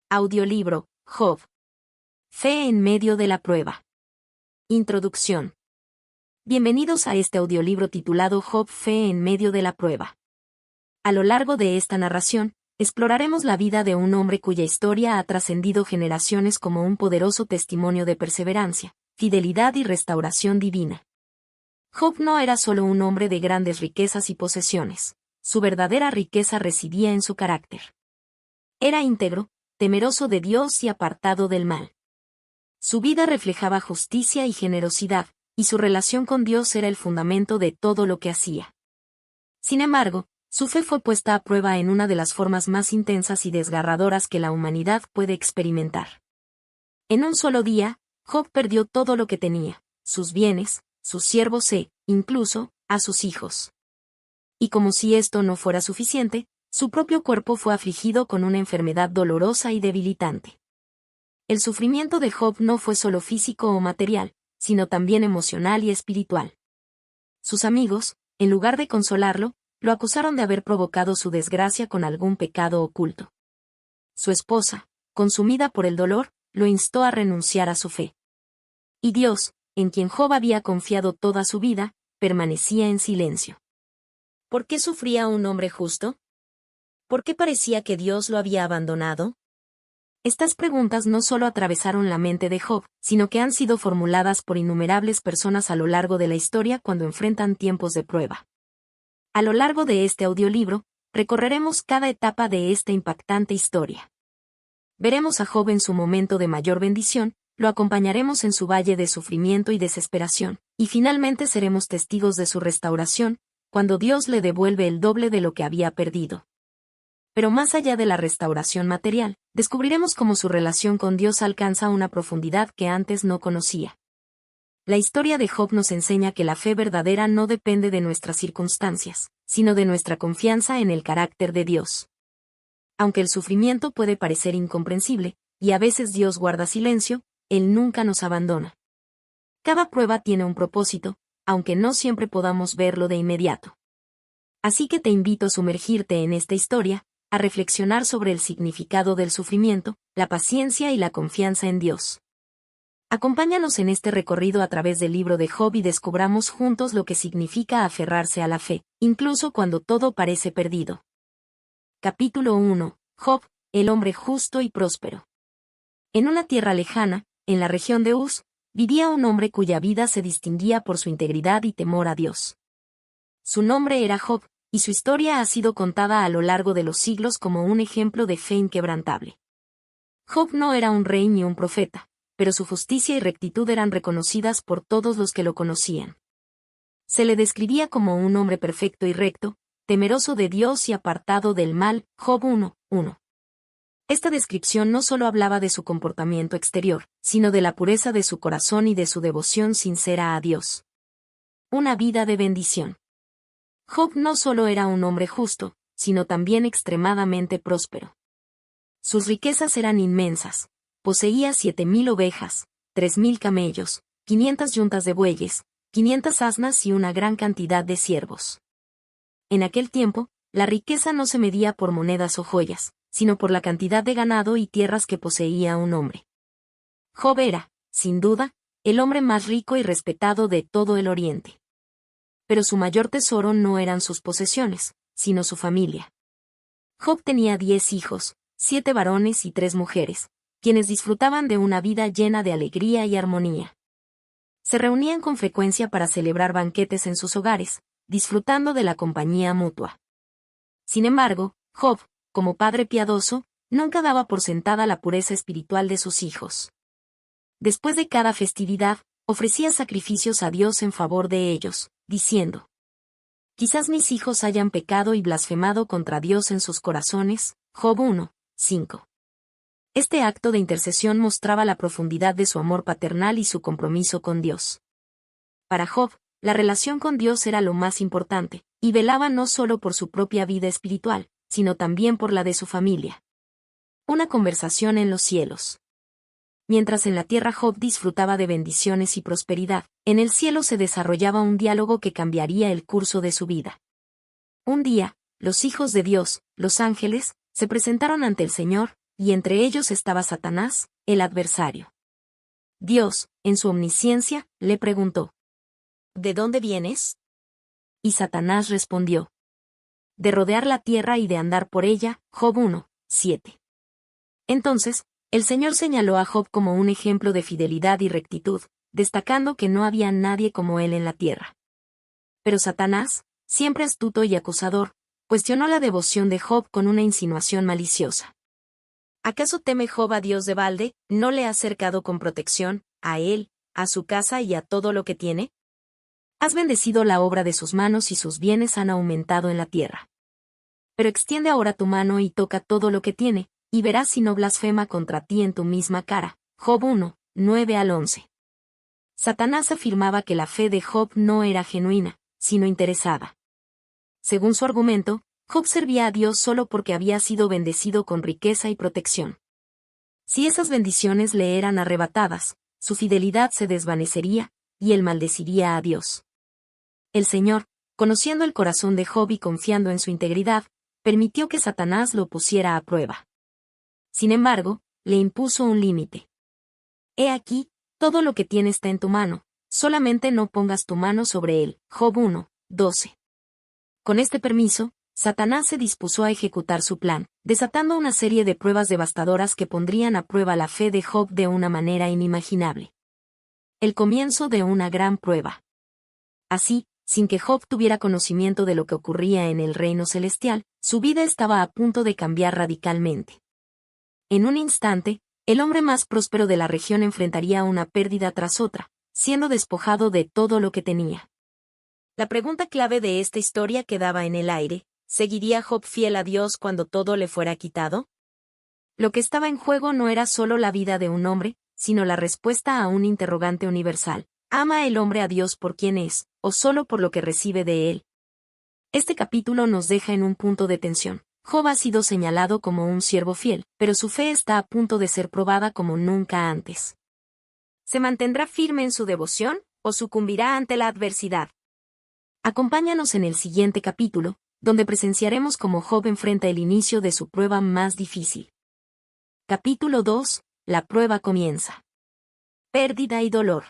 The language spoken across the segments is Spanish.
Audiolibro, Job. Fe en medio de la prueba. Introducción. Bienvenidos a este audiolibro titulado Job, Fe en medio de la prueba. A lo largo de esta narración, exploraremos la vida de un hombre cuya historia ha trascendido generaciones como un poderoso testimonio de perseverancia, fidelidad y restauración divina. Job no era solo un hombre de grandes riquezas y posesiones. Su verdadera riqueza residía en su carácter. Era íntegro, temeroso de Dios y apartado del mal. Su vida reflejaba justicia y generosidad, y su relación con Dios era el fundamento de todo lo que hacía. Sin embargo, su fe fue puesta a prueba en una de las formas más intensas y desgarradoras que la humanidad puede experimentar. En un solo día, Job perdió todo lo que tenía, sus bienes, sus siervos e, incluso, a sus hijos. Y como si esto no fuera suficiente, su propio cuerpo fue afligido con una enfermedad dolorosa y debilitante. El sufrimiento de Job no fue solo físico o material, sino también emocional y espiritual. Sus amigos, en lugar de consolarlo, lo acusaron de haber provocado su desgracia con algún pecado oculto. Su esposa, consumida por el dolor, lo instó a renunciar a su fe. Y Dios, en quien Job había confiado toda su vida, permanecía en silencio. ¿Por qué sufría un hombre justo? ¿Por qué parecía que Dios lo había abandonado? Estas preguntas no solo atravesaron la mente de Job, sino que han sido formuladas por innumerables personas a lo largo de la historia cuando enfrentan tiempos de prueba. A lo largo de este audiolibro, recorreremos cada etapa de esta impactante historia. Veremos a Job en su momento de mayor bendición, lo acompañaremos en su valle de sufrimiento y desesperación, y finalmente seremos testigos de su restauración, cuando Dios le devuelve el doble de lo que había perdido. Pero más allá de la restauración material, descubriremos cómo su relación con Dios alcanza una profundidad que antes no conocía. La historia de Job nos enseña que la fe verdadera no depende de nuestras circunstancias, sino de nuestra confianza en el carácter de Dios. Aunque el sufrimiento puede parecer incomprensible, y a veces Dios guarda silencio, Él nunca nos abandona. Cada prueba tiene un propósito, aunque no siempre podamos verlo de inmediato. Así que te invito a sumergirte en esta historia, a reflexionar sobre el significado del sufrimiento, la paciencia y la confianza en Dios. Acompáñanos en este recorrido a través del libro de Job y descubramos juntos lo que significa aferrarse a la fe, incluso cuando todo parece perdido. Capítulo 1. Job, el hombre justo y próspero. En una tierra lejana, en la región de Uz, vivía un hombre cuya vida se distinguía por su integridad y temor a Dios. Su nombre era Job, y su historia ha sido contada a lo largo de los siglos como un ejemplo de fe inquebrantable. Job no era un rey ni un profeta, pero su justicia y rectitud eran reconocidas por todos los que lo conocían. Se le describía como un hombre perfecto y recto, temeroso de Dios y apartado del mal. Job 1:1. Esta descripción no solo hablaba de su comportamiento exterior, sino de la pureza de su corazón y de su devoción sincera a Dios. Una vida de bendición. Job no solo era un hombre justo, sino también extremadamente próspero. Sus riquezas eran inmensas. Poseía 7,000 ovejas, 3,000 camellos, 500 yuntas de bueyes, 500 asnas y una gran cantidad de siervos. En aquel tiempo, la riqueza no se medía por monedas o joyas, sino por la cantidad de ganado y tierras que poseía un hombre. Job era, sin duda, el hombre más rico y respetado de todo el Oriente. Pero su mayor tesoro no eran sus posesiones, sino su familia. Job tenía 10 hijos, 7 varones y 3 mujeres, quienes disfrutaban de una vida llena de alegría y armonía. Se reunían con frecuencia para celebrar banquetes en sus hogares, disfrutando de la compañía mutua. Sin embargo, Job, como padre piadoso, nunca daba por sentada la pureza espiritual de sus hijos. Después de cada festividad, ofrecía sacrificios a Dios en favor de ellos, diciendo: «Quizás mis hijos hayan pecado y blasfemado contra Dios en sus corazones». Job 1:5. Este acto de intercesión mostraba la profundidad de su amor paternal y su compromiso con Dios. Para Job, la relación con Dios era lo más importante, y velaba no solo por su propia vida espiritual, sino también por la de su familia. Una conversación en los cielos. Mientras en la tierra Job disfrutaba de bendiciones y prosperidad, en el cielo se desarrollaba un diálogo que cambiaría el curso de su vida. Un día, los hijos de Dios, los ángeles, se presentaron ante el Señor, y entre ellos estaba Satanás, el adversario. Dios, en su omnisciencia, le preguntó: ¿De dónde vienes? Y Satanás respondió: de rodear la tierra y de andar por ella. Job 1:7. Entonces, el Señor señaló a Job como un ejemplo de fidelidad y rectitud, destacando que no había nadie como él en la tierra. Pero Satanás, siempre astuto y acusador, cuestionó la devoción de Job con una insinuación maliciosa. ¿Acaso teme Job a Dios de balde? ¿No le ha cercado con protección, a él, a su casa y a todo lo que tiene? Has bendecido la obra de sus manos y sus bienes han aumentado en la tierra. Pero extiende ahora tu mano y toca todo lo que tiene, y verás si no blasfema contra ti en tu misma cara. Job 1:9-11. Satanás afirmaba que la fe de Job no era genuina, sino interesada. Según su argumento, Job servía a Dios solo porque había sido bendecido con riqueza y protección. Si esas bendiciones le eran arrebatadas, su fidelidad se desvanecería, y él maldeciría a Dios. El Señor, conociendo el corazón de Job y confiando en su integridad, permitió que Satanás lo pusiera a prueba. Sin embargo, le impuso un límite. He aquí, todo lo que tiene está en tu mano, solamente no pongas tu mano sobre él. Job 1:12. Con este permiso, Satanás se dispuso a ejecutar su plan, desatando una serie de pruebas devastadoras que pondrían a prueba la fe de Job de una manera inimaginable. El comienzo de una gran prueba. Así, sin que Job tuviera conocimiento de lo que ocurría en el reino celestial, su vida estaba a punto de cambiar radicalmente. En un instante, el hombre más próspero de la región enfrentaría una pérdida tras otra, siendo despojado de todo lo que tenía. La pregunta clave de esta historia quedaba en el aire: ¿seguiría Job fiel a Dios cuando todo le fuera quitado? Lo que estaba en juego no era solo la vida de un hombre, sino la respuesta a un interrogante universal: ¿ama el hombre a Dios por quien es, o solo por lo que recibe de él? Este capítulo nos deja en un punto de tensión. Job ha sido señalado como un siervo fiel, pero su fe está a punto de ser probada como nunca antes. ¿Se mantendrá firme en su devoción, o sucumbirá ante la adversidad? Acompáñanos en el siguiente capítulo, donde presenciaremos cómo Job enfrenta el inicio de su prueba más difícil. Capítulo 2. La prueba comienza. Pérdida y dolor.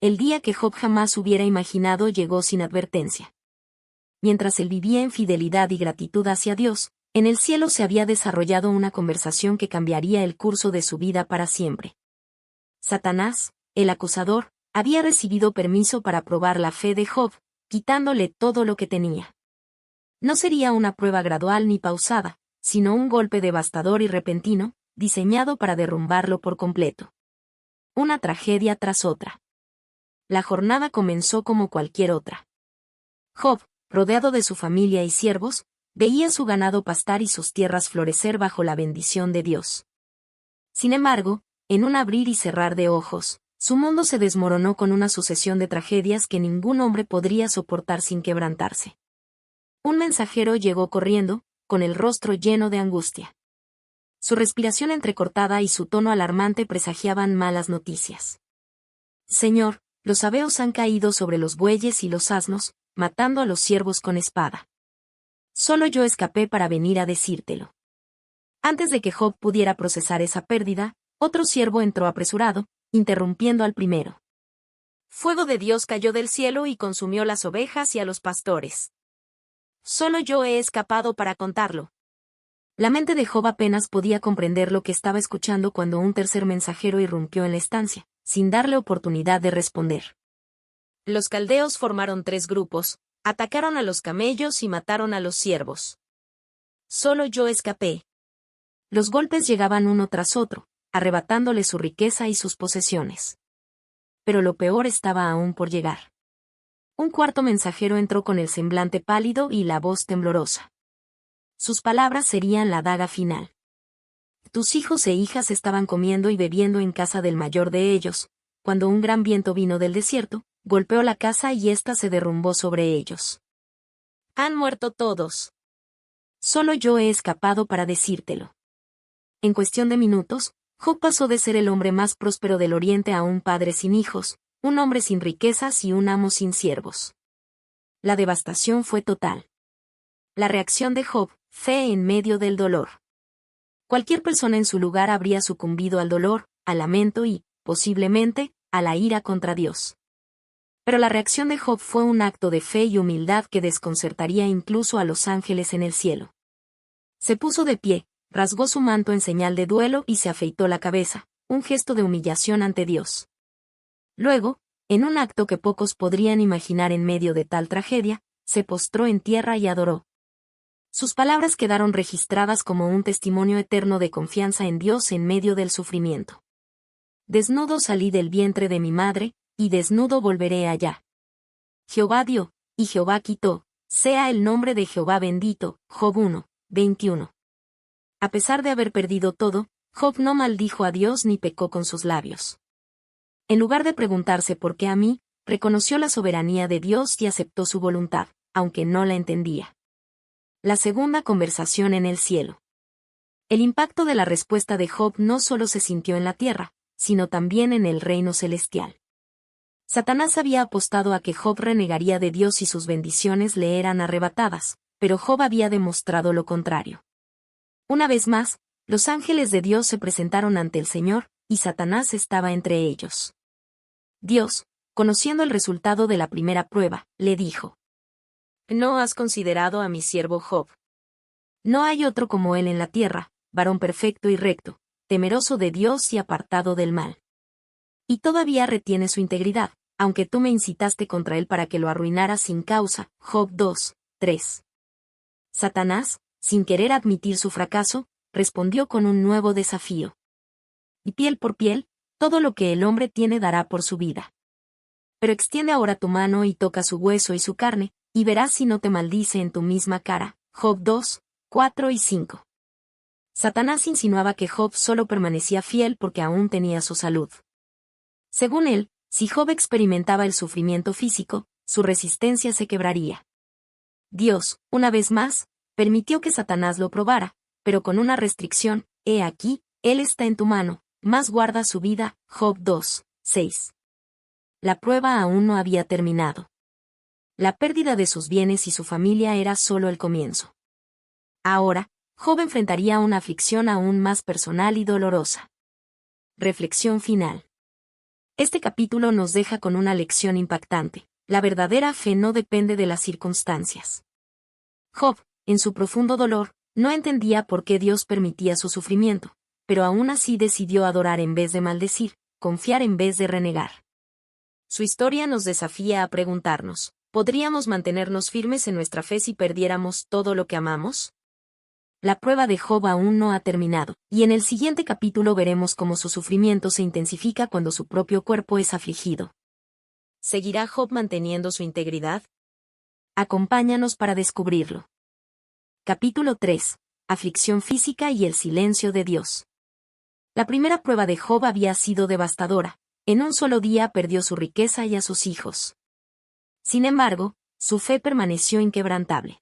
El día que Job jamás hubiera imaginado llegó sin advertencia. Mientras él vivía en fidelidad y gratitud hacia Dios, en el cielo se había desarrollado una conversación que cambiaría el curso de su vida para siempre. Satanás, el acusador, había recibido permiso para probar la fe de Job, quitándole todo lo que tenía. No sería una prueba gradual ni pausada, sino un golpe devastador y repentino, diseñado para derrumbarlo por completo. Una tragedia tras otra. La jornada comenzó como cualquier otra. Job, rodeado de su familia y siervos, veía su ganado pastar y sus tierras florecer bajo la bendición de Dios. Sin embargo, en un abrir y cerrar de ojos, su mundo se desmoronó con una sucesión de tragedias que ningún hombre podría soportar sin quebrantarse. Un mensajero llegó corriendo, con el rostro lleno de angustia. Su respiración entrecortada y su tono alarmante presagiaban malas noticias. Señor, los sabeos han caído sobre los bueyes y los asnos, matando a los siervos con espada. Solo yo escapé para venir a decírtelo. Antes de que Job pudiera procesar esa pérdida, otro siervo entró apresurado, interrumpiendo al primero. Fuego de Dios cayó del cielo y consumió las ovejas y a los pastores. Solo yo he escapado para contarlo. La mente de Job apenas podía comprender lo que estaba escuchando cuando un tercer mensajero irrumpió en la estancia, sin darle oportunidad de responder. Los caldeos formaron 3 grupos, atacaron a los camellos y mataron a los siervos. Solo yo escapé. Los golpes llegaban uno tras otro, arrebatándole su riqueza y sus posesiones. Pero lo peor estaba aún por llegar. Un cuarto mensajero entró con el semblante pálido y la voz temblorosa. Sus palabras serían la daga final. Tus hijos e hijas estaban comiendo y bebiendo en casa del mayor de ellos, cuando un gran viento vino del desierto, golpeó la casa y ésta se derrumbó sobre ellos. Han muerto todos. Solo yo he escapado para decírtelo. En cuestión de minutos, Job pasó de ser el hombre más próspero del Oriente a un padre sin hijos, un hombre sin riquezas y un amo sin siervos. La devastación fue total. La reacción de Job: fe en medio del dolor. Cualquier persona en su lugar habría sucumbido al dolor, al lamento y, posiblemente, a la ira contra Dios. Pero la reacción de Job fue un acto de fe y humildad que desconcertaría incluso a los ángeles en el cielo. Se puso de pie, rasgó su manto en señal de duelo y se afeitó la cabeza, un gesto de humillación ante Dios. Luego, en un acto que pocos podrían imaginar en medio de tal tragedia, se postró en tierra y adoró. Sus palabras quedaron registradas como un testimonio eterno de confianza en Dios en medio del sufrimiento. Desnudo salí del vientre de mi madre, y desnudo volveré allá. Jehová dio, y Jehová quitó, sea el nombre de Jehová bendito. Job 1, 21. A pesar de haber perdido todo, Job no maldijo a Dios ni pecó con sus labios. En lugar de preguntarse por qué a mí, reconoció la soberanía de Dios y aceptó su voluntad, aunque no la entendía. La segunda conversación en el cielo. El impacto de la respuesta de Job no solo se sintió en la tierra, sino también en el reino celestial. Satanás había apostado a que Job renegaría de Dios y sus bendiciones le eran arrebatadas, pero Job había demostrado lo contrario. Una vez más, los ángeles de Dios se presentaron ante el Señor, y Satanás estaba entre ellos. Dios, conociendo el resultado de la primera prueba, le dijo: ¿No has considerado a mi siervo Job? No hay otro como él en la tierra, varón perfecto y recto, temeroso de Dios y apartado del mal. Y todavía retiene su integridad, aunque tú me incitaste contra él para que lo arruinara sin causa. Job 2, 3. Satanás, sin querer admitir su fracaso, respondió con un nuevo desafío. Y piel por piel, todo lo que el hombre tiene dará por su vida. Pero extiende ahora tu mano y toca su hueso y su carne, y verás si no te maldice en tu misma cara. Job 2, 4 y 5. Satanás insinuaba que Job solo permanecía fiel porque aún tenía su salud. Según él, si Job experimentaba el sufrimiento físico, su resistencia se quebraría. Dios, una vez más, permitió que Satanás lo probara, pero con una restricción: he aquí, él está en tu mano, mas guarda su vida. Job 2, 6. La prueba aún no había terminado. La pérdida de sus bienes y su familia era solo el comienzo. Ahora, Job enfrentaría una aflicción aún más personal y dolorosa. Reflexión final. Este capítulo nos deja con una lección impactante: la verdadera fe no depende de las circunstancias. Job, en su profundo dolor, no entendía por qué Dios permitía su sufrimiento, pero aún así decidió adorar en vez de maldecir, confiar en vez de renegar. Su historia nos desafía a preguntarnos: ¿podríamos mantenernos firmes en nuestra fe si perdiéramos todo lo que amamos? La prueba de Job aún no ha terminado, y en el siguiente capítulo veremos cómo su sufrimiento se intensifica cuando su propio cuerpo es afligido. ¿Seguirá Job manteniendo su integridad? Acompáñanos para descubrirlo. Capítulo 3. Aflicción física y el silencio de Dios. La primera prueba de Job había sido devastadora. En un solo día perdió su riqueza y a sus hijos. Sin embargo, su fe permaneció inquebrantable.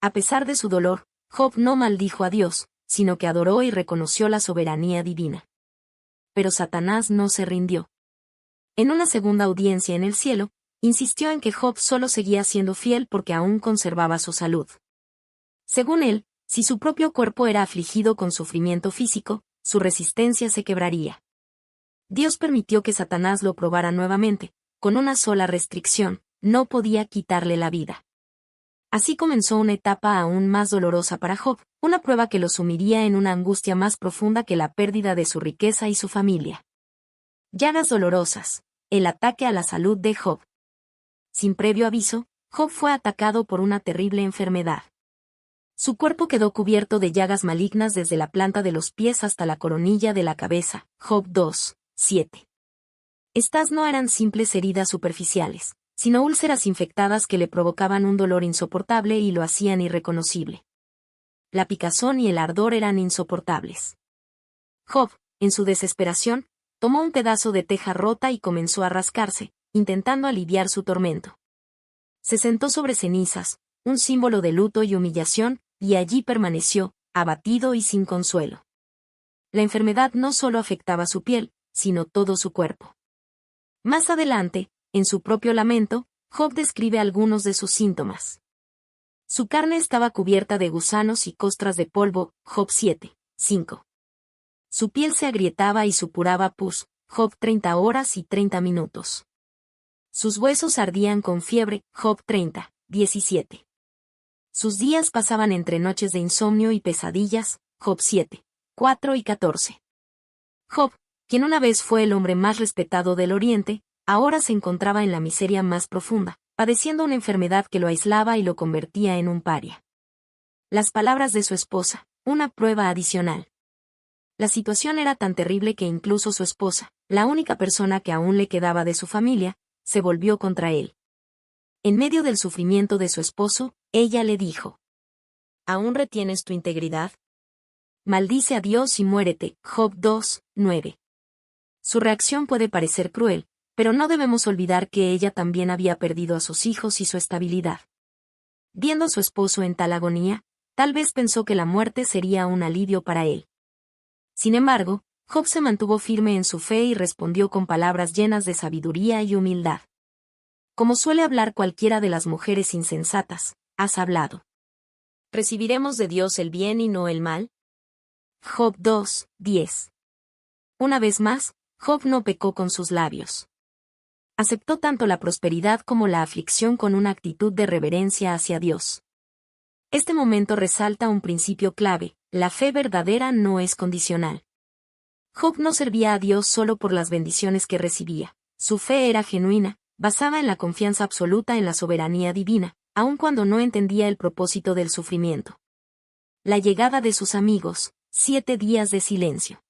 A pesar de su dolor, Job no maldijo a Dios, sino que adoró y reconoció la soberanía divina. Pero Satanás no se rindió. En una segunda audiencia en el cielo, insistió en que Job solo seguía siendo fiel porque aún conservaba su salud. Según él, si su propio cuerpo era afligido con sufrimiento físico, su resistencia se quebraría. Dios permitió que Satanás lo probara nuevamente, con una sola restricción: no podía quitarle la vida. Así comenzó una etapa aún más dolorosa para Job, una prueba que lo sumiría en una angustia más profunda que la pérdida de su riqueza y su familia. Llagas dolorosas. El ataque a la salud de Job. Sin previo aviso, Job fue atacado por una terrible enfermedad. Su cuerpo quedó cubierto de llagas malignas desde la planta de los pies hasta la coronilla de la cabeza. Job 2, 7. Estas no eran simples heridas superficiales, sino úlceras infectadas que le provocaban un dolor insoportable y lo hacían irreconocible. La picazón y el ardor eran insoportables. Job, en su desesperación, tomó un pedazo de teja rota y comenzó a rascarse, intentando aliviar su tormento. Se sentó sobre cenizas, un símbolo de luto y humillación, y allí permaneció, abatido y sin consuelo. La enfermedad no solo afectaba su piel, sino todo su cuerpo. Más adelante, en su propio lamento, Job describe algunos de sus síntomas. Su carne estaba cubierta de gusanos y costras de polvo. Job 7, 5. Su piel se agrietaba y supuraba pus. Job 30 horas y 30 minutos. Sus huesos ardían con fiebre. Job 30, 17. Sus días pasaban entre noches de insomnio y pesadillas. Job 7, 4 y 14. Job, quien una vez fue el hombre más respetado del Oriente, ahora se encontraba en la miseria más profunda, padeciendo una enfermedad que lo aislaba y lo convertía en un paria. Las palabras de su esposa, una prueba adicional. La situación era tan terrible que incluso su esposa, la única persona que aún le quedaba de su familia, se volvió contra él. En medio del sufrimiento de su esposo, ella le dijo: ¿Aún retienes tu integridad? Maldice a Dios y muérete. Job 2, 9. Su reacción puede parecer cruel, pero no debemos olvidar que ella también había perdido a sus hijos y su estabilidad. Viendo a su esposo en tal agonía, tal vez pensó que la muerte sería un alivio para él. Sin embargo, Job se mantuvo firme en su fe y respondió con palabras llenas de sabiduría y humildad. Como suele hablar cualquiera de las mujeres insensatas, has hablado. ¿Recibiremos de Dios el bien y no el mal? Job 2, 10. Una vez más, Job no pecó con sus labios. Aceptó tanto la prosperidad como la aflicción con una actitud de reverencia hacia Dios. Este momento resalta un principio clave: la fe verdadera no es condicional. Job no servía a Dios solo por las bendiciones que recibía. Su fe era genuina, basada en la confianza absoluta en la soberanía divina, aun cuando no entendía el propósito del sufrimiento. La llegada de sus amigos, 7 días de silencio.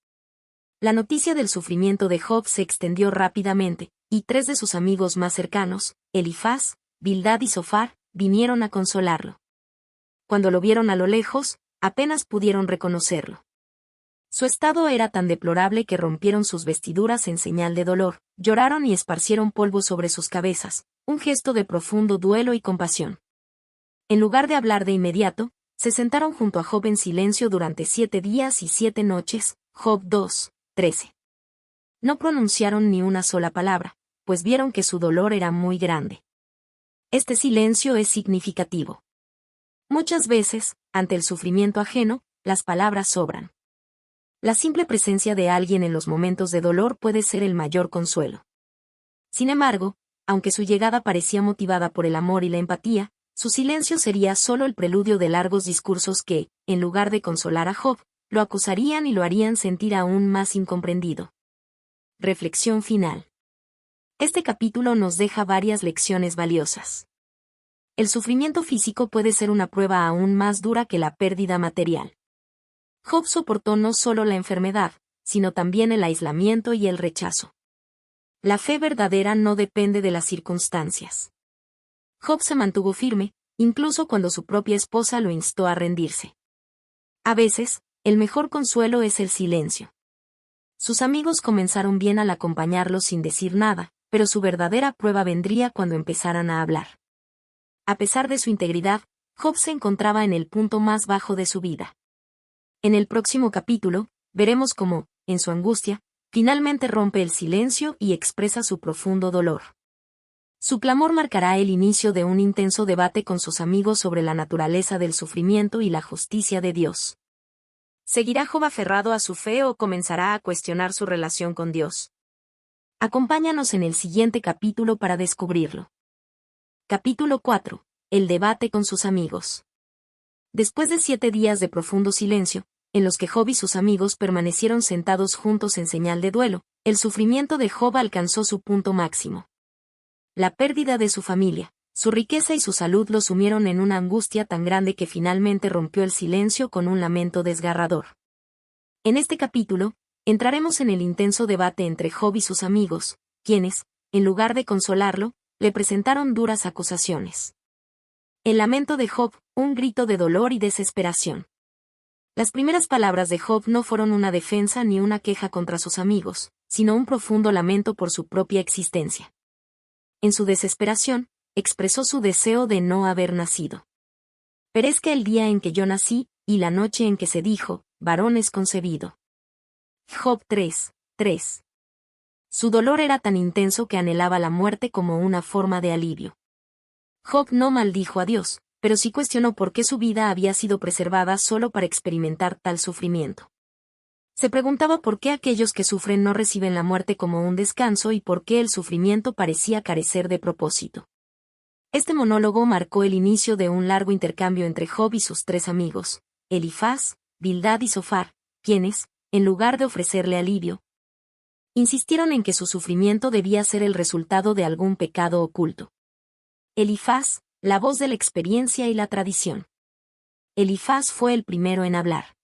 La noticia del sufrimiento de Job se extendió rápidamente, y 3 de sus amigos más cercanos, Elifaz, Bildad y Zofar, vinieron a consolarlo. Cuando lo vieron a lo lejos, apenas pudieron reconocerlo. Su estado era tan deplorable que rompieron sus vestiduras en señal de dolor, lloraron y esparcieron polvo sobre sus cabezas, un gesto de profundo duelo y compasión. En lugar de hablar de inmediato, se sentaron junto a Job en silencio durante 7 días y 7 noches. Job 2, 13. No pronunciaron ni una sola palabra, pues vieron que su dolor era muy grande. Este silencio es significativo. Muchas veces, ante el sufrimiento ajeno, las palabras sobran. La simple presencia de alguien en los momentos de dolor puede ser el mayor consuelo. Sin embargo, aunque su llegada parecía motivada por el amor y la empatía, su silencio sería solo el preludio de largos discursos que, en lugar de consolar a Job, lo acusarían y lo harían sentir aún más incomprendido. Reflexión final. Este capítulo nos deja varias lecciones valiosas. El sufrimiento físico puede ser una prueba aún más dura que la pérdida material. Job soportó no solo la enfermedad, sino también el aislamiento y el rechazo. La fe verdadera no depende de las circunstancias. Job se mantuvo firme, incluso cuando su propia esposa lo instó a rendirse. A veces, el mejor consuelo es el silencio. Sus amigos comenzaron bien al acompañarlo sin decir nada, pero su verdadera prueba vendría cuando empezaran a hablar. A pesar de su integridad, Job se encontraba en el punto más bajo de su vida. En el próximo capítulo, veremos cómo, en su angustia, finalmente rompe el silencio y expresa su profundo dolor. Su clamor marcará el inicio de un intenso debate con sus amigos sobre la naturaleza del sufrimiento y la justicia de Dios. ¿Seguirá Job aferrado a su fe o comenzará a cuestionar su relación con Dios? Acompáñanos en el siguiente capítulo para descubrirlo. Capítulo 4. El debate con sus amigos. Después de 7 días de profundo silencio, en los que Job y sus amigos permanecieron sentados juntos en señal de duelo, el sufrimiento de Job alcanzó su punto máximo. La pérdida de su familia, su riqueza y su salud lo sumieron en una angustia tan grande que finalmente rompió el silencio con un lamento desgarrador. En este capítulo, entraremos en el intenso debate entre Job y sus amigos, quienes, en lugar de consolarlo, le presentaron duras acusaciones. El lamento de Job, un grito de dolor y desesperación. Las primeras palabras de Job no fueron una defensa ni una queja contra sus amigos, sino un profundo lamento por su propia existencia. En su desesperación, expresó su deseo de no haber nacido. Perezca el día en que yo nací, y la noche en que se dijo, varón es concebido. Job 3, 3. Su dolor era tan intenso que anhelaba la muerte como una forma de alivio. Job no maldijo a Dios, pero sí cuestionó por qué su vida había sido preservada solo para experimentar tal sufrimiento. Se preguntaba por qué aquellos que sufren no reciben la muerte como un descanso y por qué el sufrimiento parecía carecer de propósito. Este monólogo marcó el inicio de un largo intercambio entre Job y sus tres amigos, Elifaz, Bildad y Zofar, quienes, en lugar de ofrecerle alivio, insistieron en que su sufrimiento debía ser el resultado de algún pecado oculto. Elifaz, la voz de la experiencia y la tradición. Elifaz fue el primero en hablar.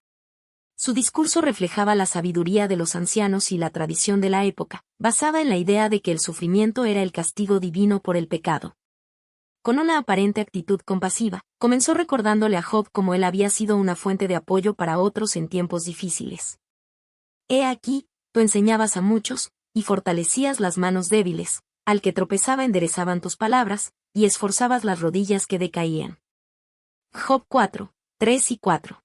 Su discurso reflejaba la sabiduría de los ancianos y la tradición de la época, basada en la idea de que el sufrimiento era el castigo divino por el pecado. Con una aparente actitud compasiva, comenzó recordándole a Job cómo él había sido una fuente de apoyo para otros en tiempos difíciles. He aquí, tú enseñabas a muchos, y fortalecías las manos débiles, al que tropezaba enderezaban tus palabras, y esforzabas las rodillas que decaían. Job 4, 3 y 4.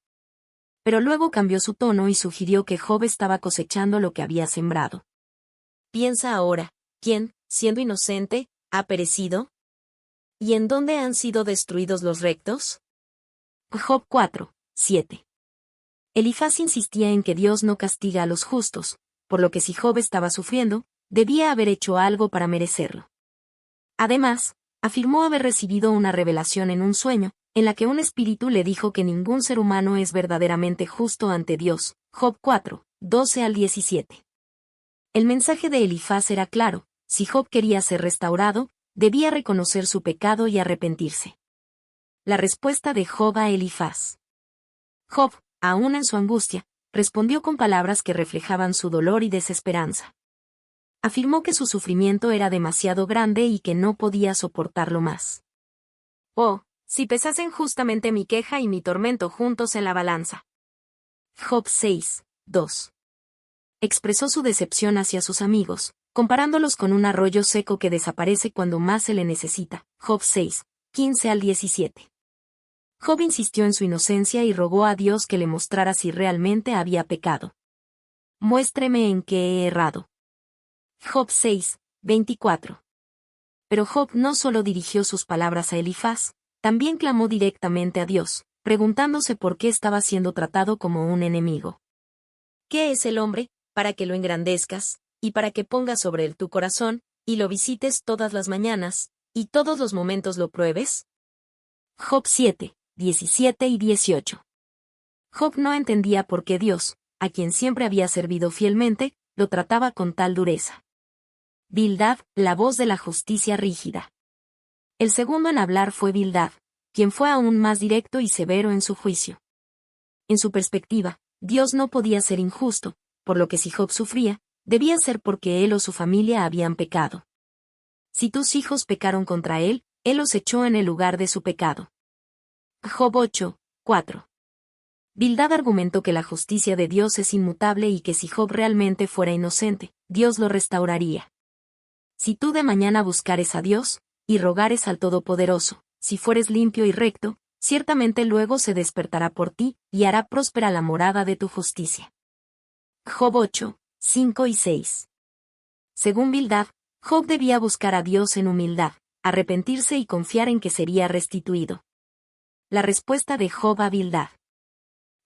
Pero luego cambió su tono y sugirió que Job estaba cosechando lo que había sembrado. Piensa ahora, ¿quién, siendo inocente, ha perecido? ¿Y en dónde han sido destruidos los rectos? Job 4, 7. Elifaz insistía en que Dios no castiga a los justos, por lo que si Job estaba sufriendo, debía haber hecho algo para merecerlo. Además, afirmó haber recibido una revelación en un sueño, en la que un espíritu le dijo que ningún ser humano es verdaderamente justo ante Dios. Job 4, 12 al 17. El mensaje de Elifaz era claro: si Job quería ser restaurado, debía reconocer su pecado y arrepentirse. La respuesta de Job a Elifaz. Job, aún en su angustia, respondió con palabras que reflejaban su dolor y desesperanza. Afirmó que su sufrimiento era demasiado grande y que no podía soportarlo más. Oh, si pesasen justamente mi queja y mi tormento juntos en la balanza. Job 6, 2. Expresó su decepción hacia sus amigos, comparándolos con un arroyo seco que desaparece cuando más se le necesita. Job 6, 15 al 17. Job insistió en su inocencia y rogó a Dios que le mostrara si realmente había pecado. Muéstreme en qué he errado. Job 6, 24. Pero Job no solo dirigió sus palabras a Elifaz, también clamó directamente a Dios, preguntándose por qué estaba siendo tratado como un enemigo. ¿Qué es el hombre, para que lo engrandezcas, y para que pongas sobre él tu corazón, y lo visites todas las mañanas, y todos los momentos lo pruebes? Job 7, 17 y 18. Job no entendía por qué Dios, a quien siempre había servido fielmente, lo trataba con tal dureza. Bildad, la voz de la justicia rígida. El segundo en hablar fue Bildad, quien fue aún más directo y severo en su juicio. En su perspectiva, Dios no podía ser injusto, por lo que si Job sufría, debía ser porque él o su familia habían pecado. Si tus hijos pecaron contra él, él los echó en el lugar de su pecado. Job 8, 4. Bildad argumentó que la justicia de Dios es inmutable y que si Job realmente fuera inocente, Dios lo restauraría. Si tú de mañana buscares a Dios, y rogares al Todopoderoso, si fueres limpio y recto, ciertamente luego se despertará por ti, y hará próspera la morada de tu justicia. Job 8, 5 y 6. Según Bildad, Job debía buscar a Dios en humildad, arrepentirse y confiar en que sería restituido. La respuesta de Job a Bildad.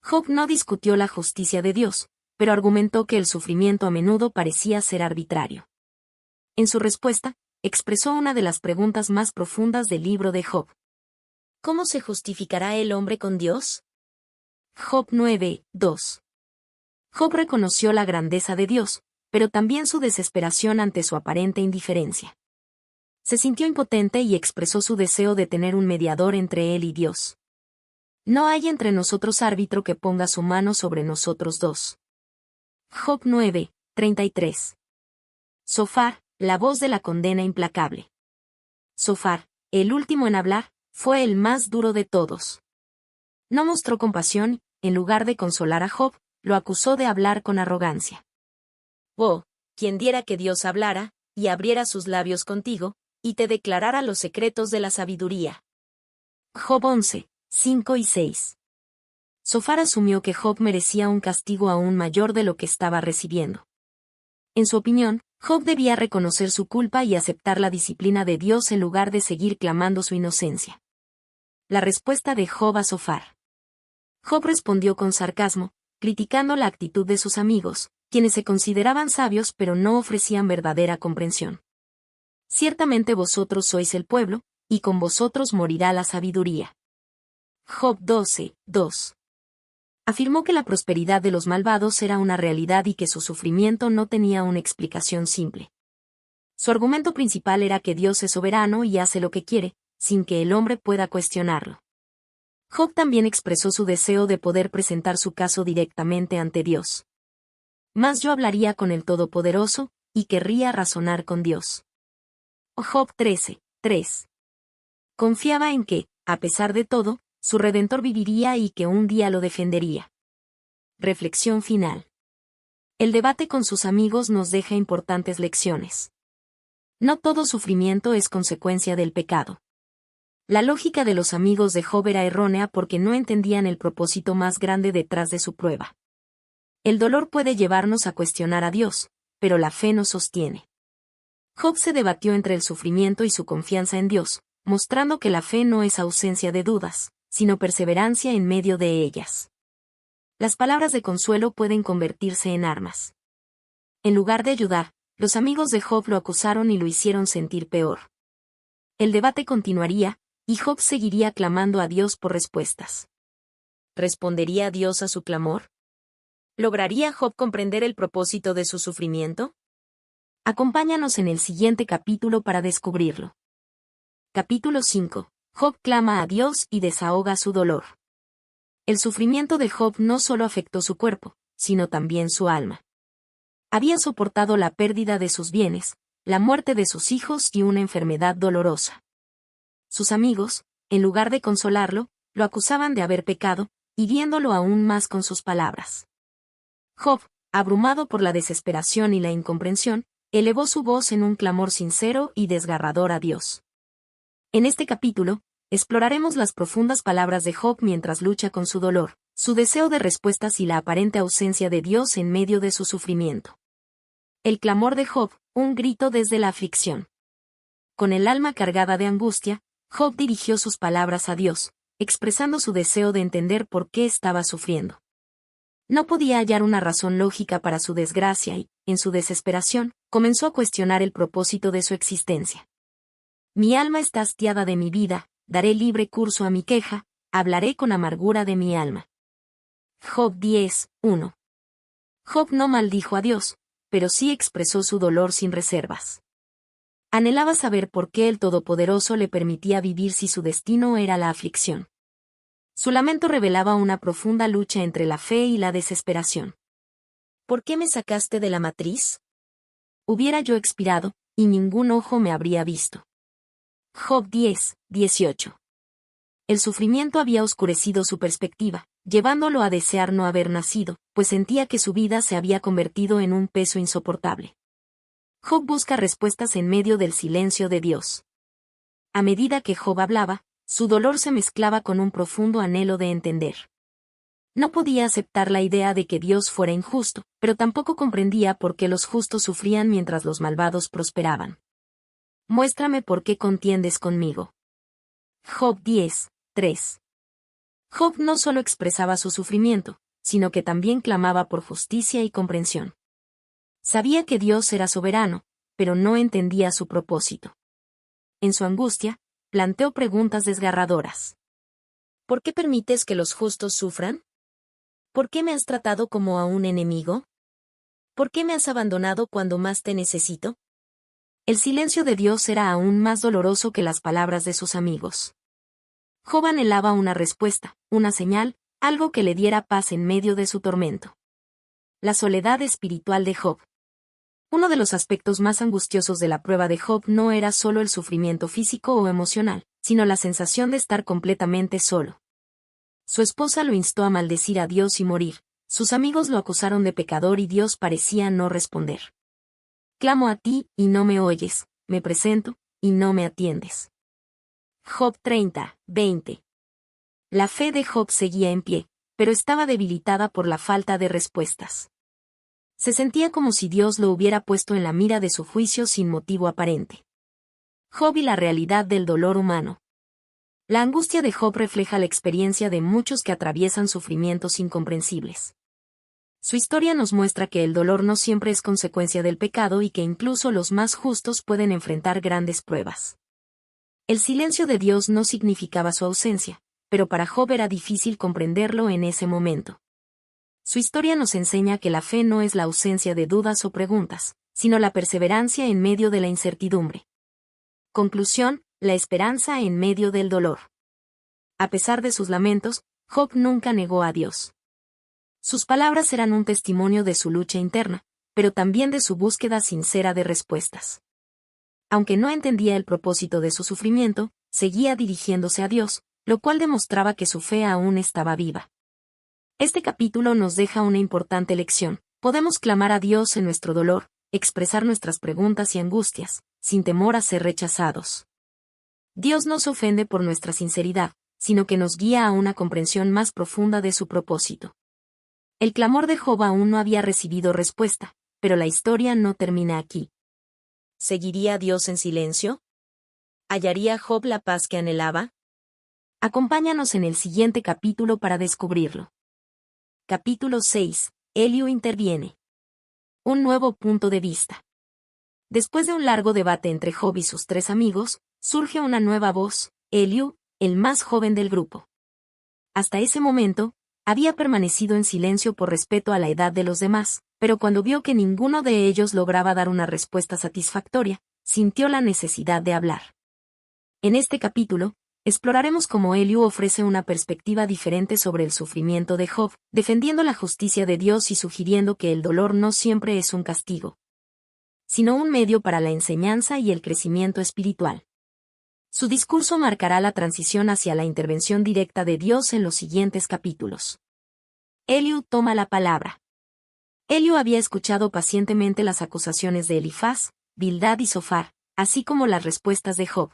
Job no discutió la justicia de Dios, pero argumentó que el sufrimiento a menudo parecía ser arbitrario. En su respuesta, expresó una de las preguntas más profundas del libro de Job. ¿Cómo se justificará el hombre con Dios? Job 9, 2. Job reconoció la grandeza de Dios, pero también su desesperación ante su aparente indiferencia. Se sintió impotente y expresó su deseo de tener un mediador entre él y Dios. No hay entre nosotros árbitro que ponga su mano sobre nosotros dos. Job 9, 33. Zofar, la voz de la condena implacable. Zofar, el último en hablar, fue el más duro de todos. No mostró compasión, en lugar de consolar a Job, lo acusó de hablar con arrogancia. Oh, quien diera que Dios hablara, y abriera sus labios contigo, y te declarara los secretos de la sabiduría. Job 11, 5 y 6. Zofar asumió que Job merecía un castigo aún mayor de lo que estaba recibiendo. En su opinión, Job debía reconocer su culpa y aceptar la disciplina de Dios en lugar de seguir clamando su inocencia. La respuesta de Job a Zofar. Job respondió con sarcasmo: criticando la actitud de sus amigos, quienes se consideraban sabios pero no ofrecían verdadera comprensión. Ciertamente vosotros sois el pueblo, y con vosotros morirá la sabiduría. Job 12, 2. Afirmó que la prosperidad de los malvados era una realidad y que su sufrimiento no tenía una explicación simple. Su argumento principal era que Dios es soberano y hace lo que quiere, sin que el hombre pueda cuestionarlo. Job también expresó su deseo de poder presentar su caso directamente ante Dios. Mas yo hablaría con el Todopoderoso, y querría razonar con Dios. Job 13, 3. Confiaba en que, a pesar de todo, su Redentor viviría y que un día lo defendería. Reflexión final. El debate con sus amigos nos deja importantes lecciones. No todo sufrimiento es consecuencia del pecado. La lógica de los amigos de Job era errónea porque no entendían el propósito más grande detrás de su prueba. El dolor puede llevarnos a cuestionar a Dios, pero la fe nos sostiene. Job se debatió entre el sufrimiento y su confianza en Dios, mostrando que la fe no es ausencia de dudas, sino perseverancia en medio de ellas. Las palabras de consuelo pueden convertirse en armas. En lugar de ayudar, los amigos de Job lo acusaron y lo hicieron sentir peor. El debate continuaría, y Job seguiría clamando a Dios por respuestas. ¿Respondería Dios a su clamor? ¿Lograría Job comprender el propósito de su sufrimiento? Acompáñanos en el siguiente capítulo para descubrirlo. Capítulo 5. Job clama a Dios y desahoga su dolor. El sufrimiento de Job no solo afectó su cuerpo, sino también su alma. Había soportado la pérdida de sus bienes, la muerte de sus hijos y una enfermedad dolorosa. Sus amigos, en lugar de consolarlo, lo acusaban de haber pecado, hiriéndolo aún más con sus palabras. Job, abrumado por la desesperación y la incomprensión, elevó su voz en un clamor sincero y desgarrador a Dios. En este capítulo, exploraremos las profundas palabras de Job mientras lucha con su dolor, su deseo de respuestas y la aparente ausencia de Dios en medio de su sufrimiento. El clamor de Job, un grito desde la aflicción. Con el alma cargada de angustia, Job dirigió sus palabras a Dios, expresando su deseo de entender por qué estaba sufriendo. No podía hallar una razón lógica para su desgracia y, en su desesperación, comenzó a cuestionar el propósito de su existencia. Mi alma está hastiada de mi vida, daré libre curso a mi queja, hablaré con amargura de mi alma. Job 10, 1. Job no maldijo a Dios, pero sí expresó su dolor sin reservas. Anhelaba saber por qué el Todopoderoso le permitía vivir si su destino era la aflicción. Su lamento revelaba una profunda lucha entre la fe y la desesperación. ¿Por qué me sacaste de la matriz? Hubiera yo expirado, y ningún ojo me habría visto. Job 10, 18. El sufrimiento había oscurecido su perspectiva, llevándolo a desear no haber nacido, pues sentía que su vida se había convertido en un peso insoportable. Job busca respuestas en medio del silencio de Dios. A medida que Job hablaba, su dolor se mezclaba con un profundo anhelo de entender. No podía aceptar la idea de que Dios fuera injusto, pero tampoco comprendía por qué los justos sufrían mientras los malvados prosperaban. Muéstrame por qué contiendes conmigo. Job 10, 3. Job no solo expresaba su sufrimiento, sino que también clamaba por justicia y comprensión. Sabía que Dios era soberano, pero no entendía su propósito. En su angustia, planteó preguntas desgarradoras. ¿Por qué permites que los justos sufran? ¿Por qué me has tratado como a un enemigo? ¿Por qué me has abandonado cuando más te necesito? El silencio de Dios era aún más doloroso que las palabras de sus amigos. Job anhelaba una respuesta, una señal, algo que le diera paz en medio de su tormento. La soledad espiritual de Job. Uno de los aspectos más angustiosos de la prueba de Job no era solo el sufrimiento físico o emocional, sino la sensación de estar completamente solo. Su esposa lo instó a maldecir a Dios y morir, sus amigos lo acusaron de pecador y Dios parecía no responder. Clamo a ti, y no me oyes, me presento, y no me atiendes. Job 30, 20. La fe de Job seguía en pie, pero estaba debilitada por la falta de respuestas. Se sentía como si Dios lo hubiera puesto en la mira de su juicio sin motivo aparente. Job y la realidad del dolor humano. La angustia de Job refleja la experiencia de muchos que atraviesan sufrimientos incomprensibles. Su historia nos muestra que el dolor no siempre es consecuencia del pecado y que incluso los más justos pueden enfrentar grandes pruebas. El silencio de Dios no significaba su ausencia, pero para Job era difícil comprenderlo en ese momento. Su historia nos enseña que la fe no es la ausencia de dudas o preguntas, sino la perseverancia en medio de la incertidumbre. Conclusión: la esperanza en medio del dolor. A pesar de sus lamentos, Job nunca negó a Dios. Sus palabras eran un testimonio de su lucha interna, pero también de su búsqueda sincera de respuestas. Aunque no entendía el propósito de su sufrimiento, seguía dirigiéndose a Dios, lo cual demostraba que su fe aún estaba viva. Este capítulo nos deja una importante lección. Podemos clamar a Dios en nuestro dolor, expresar nuestras preguntas y angustias, sin temor a ser rechazados. Dios no se ofende por nuestra sinceridad, sino que nos guía a una comprensión más profunda de su propósito. El clamor de Job aún no había recibido respuesta, pero la historia no termina aquí. ¿Seguiría Dios en silencio? ¿Hallaría Job la paz que anhelaba? Acompáñanos en el siguiente capítulo para descubrirlo. Capítulo 6. Eliú interviene. Un nuevo punto de vista. Después de un largo debate entre Job y sus tres amigos, surge una nueva voz: Eliú, el más joven del grupo. Hasta ese momento, había permanecido en silencio por respeto a la edad de los demás, pero cuando vio que ninguno de ellos lograba dar una respuesta satisfactoria, sintió la necesidad de hablar. En este capítulo, exploraremos cómo Eliú ofrece una perspectiva diferente sobre el sufrimiento de Job, defendiendo la justicia de Dios y sugiriendo que el dolor no siempre es un castigo, sino un medio para la enseñanza y el crecimiento espiritual. Su discurso marcará la transición hacia la intervención directa de Dios en los siguientes capítulos. Eliú toma la palabra. Eliú había escuchado pacientemente las acusaciones de Elifaz, Bildad y Zofar, así como las respuestas de Job.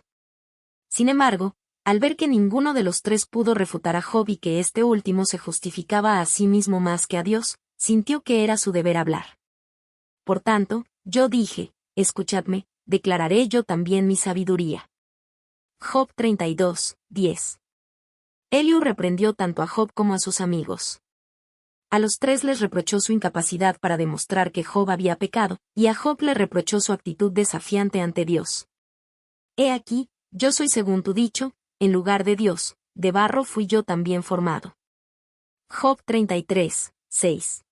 Sin embargo, al ver que ninguno de los tres pudo refutar a Job y que este último se justificaba a sí mismo más que a Dios, sintió que era su deber hablar. Por tanto, yo dije: escuchadme, declararé yo también mi sabiduría. Job 32, 10. Eliú reprendió tanto a Job como a sus amigos. A los tres les reprochó su incapacidad para demostrar que Job había pecado, y a Job le reprochó su actitud desafiante ante Dios. He aquí, yo soy según tu dicho, en lugar de Dios, de barro fui yo también formado. Job 33, 6.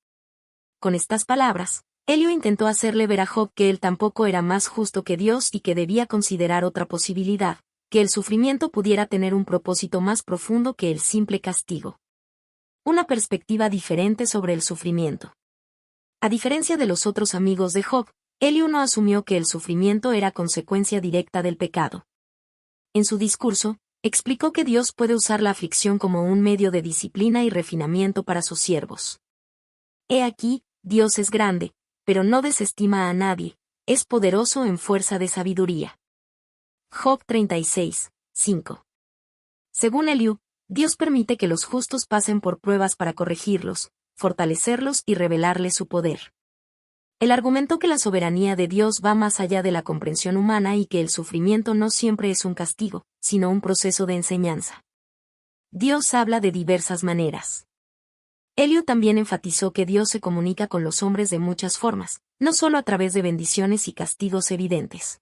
Con estas palabras, Eliú intentó hacerle ver a Job que él tampoco era más justo que Dios y que debía considerar otra posibilidad, que el sufrimiento pudiera tener un propósito más profundo que el simple castigo. Una perspectiva diferente sobre el sufrimiento. A diferencia de los otros amigos de Job, Eliú no asumió que el sufrimiento era consecuencia directa del pecado. En su discurso, explicó que Dios puede usar la aflicción como un medio de disciplina y refinamiento para sus siervos. He aquí, Dios es grande, pero no desestima a nadie, es poderoso en fuerza de sabiduría. Job 36, 5. Según Eliú, Dios permite que los justos pasen por pruebas para corregirlos, fortalecerlos y revelarles su poder. Él argumentó que la soberanía de Dios va más allá de la comprensión humana y que el sufrimiento no siempre es un castigo, sino un proceso de enseñanza. Dios habla de diversas maneras. Eliú también enfatizó que Dios se comunica con los hombres de muchas formas, no solo a través de bendiciones y castigos evidentes.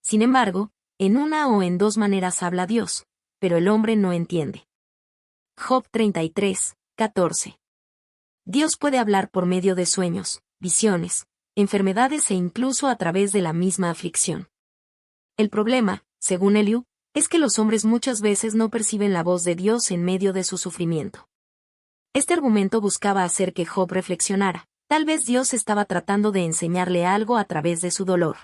Sin embargo, en una o en dos maneras habla Dios, pero el hombre no entiende. Job 33, 14. Dios puede hablar por medio de sueños, visiones, enfermedades e incluso a través de la misma aflicción. El problema, según Eliú, es que los hombres muchas veces no perciben la voz de Dios en medio de su sufrimiento. Este argumento buscaba hacer que Job reflexionara. Tal vez Dios estaba tratando de enseñarle algo a través de su dolor.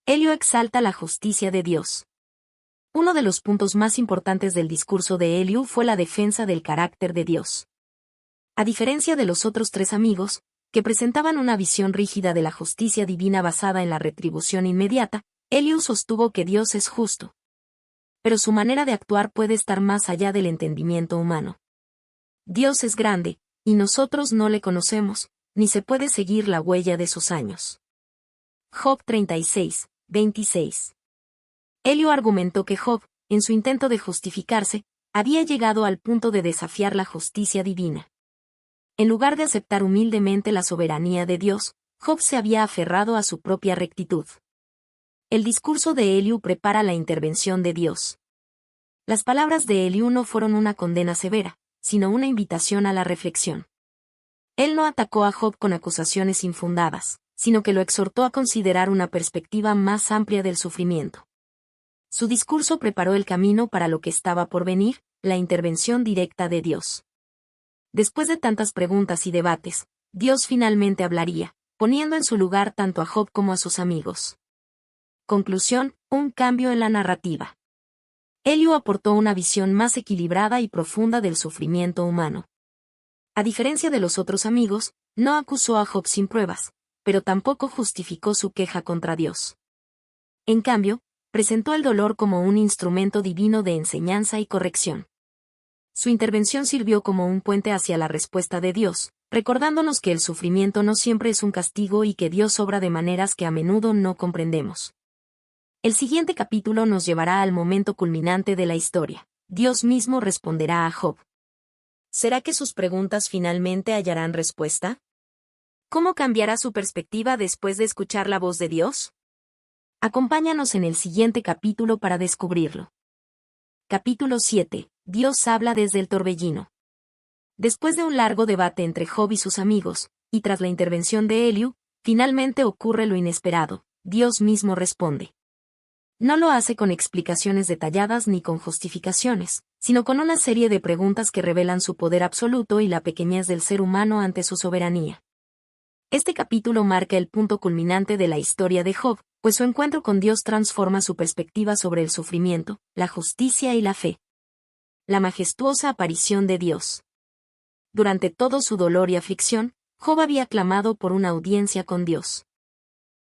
Eliú exalta la justicia de Dios. Uno de los puntos más importantes del discurso de Eliú fue la defensa del carácter de Dios. A diferencia de los otros tres amigos, que presentaban una visión rígida de la justicia divina basada en la retribución inmediata, Eliú sostuvo que Dios es justo. Pero su manera de actuar puede estar más allá del entendimiento humano. Dios es grande, y nosotros no le conocemos, ni se puede seguir la huella de sus años. Job 36, 26. Eliú argumentó que Job, en su intento de justificarse, había llegado al punto de desafiar la justicia divina. En lugar de aceptar humildemente la soberanía de Dios, Job se había aferrado a su propia rectitud. El discurso de Eliú prepara la intervención de Dios. Las palabras de Eliú no fueron una condena severa, sino una invitación a la reflexión. Él no atacó a Job con acusaciones infundadas, sino que lo exhortó a considerar una perspectiva más amplia del sufrimiento. Su discurso preparó el camino para lo que estaba por venir, la intervención directa de Dios. Después de tantas preguntas y debates, Dios finalmente hablaría, poniendo en su lugar tanto a Job como a sus amigos. Conclusión: un cambio en la narrativa. Eliú aportó una visión más equilibrada y profunda del sufrimiento humano. A diferencia de los otros amigos, no acusó a Job sin pruebas, pero tampoco justificó su queja contra Dios. En cambio, presentó el dolor como un instrumento divino de enseñanza y corrección. Su intervención sirvió como un puente hacia la respuesta de Dios, recordándonos que el sufrimiento no siempre es un castigo y que Dios obra de maneras que a menudo no comprendemos. El siguiente capítulo nos llevará al momento culminante de la historia. Dios mismo responderá a Job. ¿Será que sus preguntas finalmente hallarán respuesta? ¿Cómo cambiará su perspectiva después de escuchar la voz de Dios? Acompáñanos en el siguiente capítulo para descubrirlo. Capítulo 7. Dios habla desde el torbellino. Después de un largo debate entre Job y sus amigos, y tras la intervención de Eliú, finalmente ocurre lo inesperado. Dios mismo responde. No lo hace con explicaciones detalladas ni con justificaciones, sino con una serie de preguntas que revelan su poder absoluto y la pequeñez del ser humano ante su soberanía. Este capítulo marca el punto culminante de la historia de Job, pues su encuentro con Dios transforma su perspectiva sobre el sufrimiento, la justicia y la fe. La majestuosa aparición de Dios. Durante todo su dolor y aflicción, Job había clamado por una audiencia con Dios.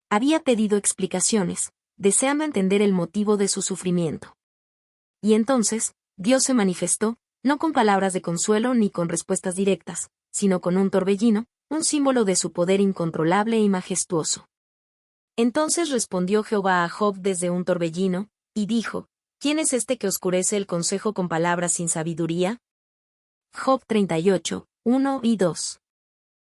Había pedido explicaciones, deseando entender el motivo de su sufrimiento. Y entonces, Dios se manifestó, no con palabras de consuelo ni con respuestas directas, sino con un torbellino, un símbolo de su poder incontrolable y majestuoso. Entonces respondió Jehová a Job desde un torbellino, y dijo: ¿Quién es este que oscurece el consejo con palabras sin sabiduría? Job 38, 1 y 2.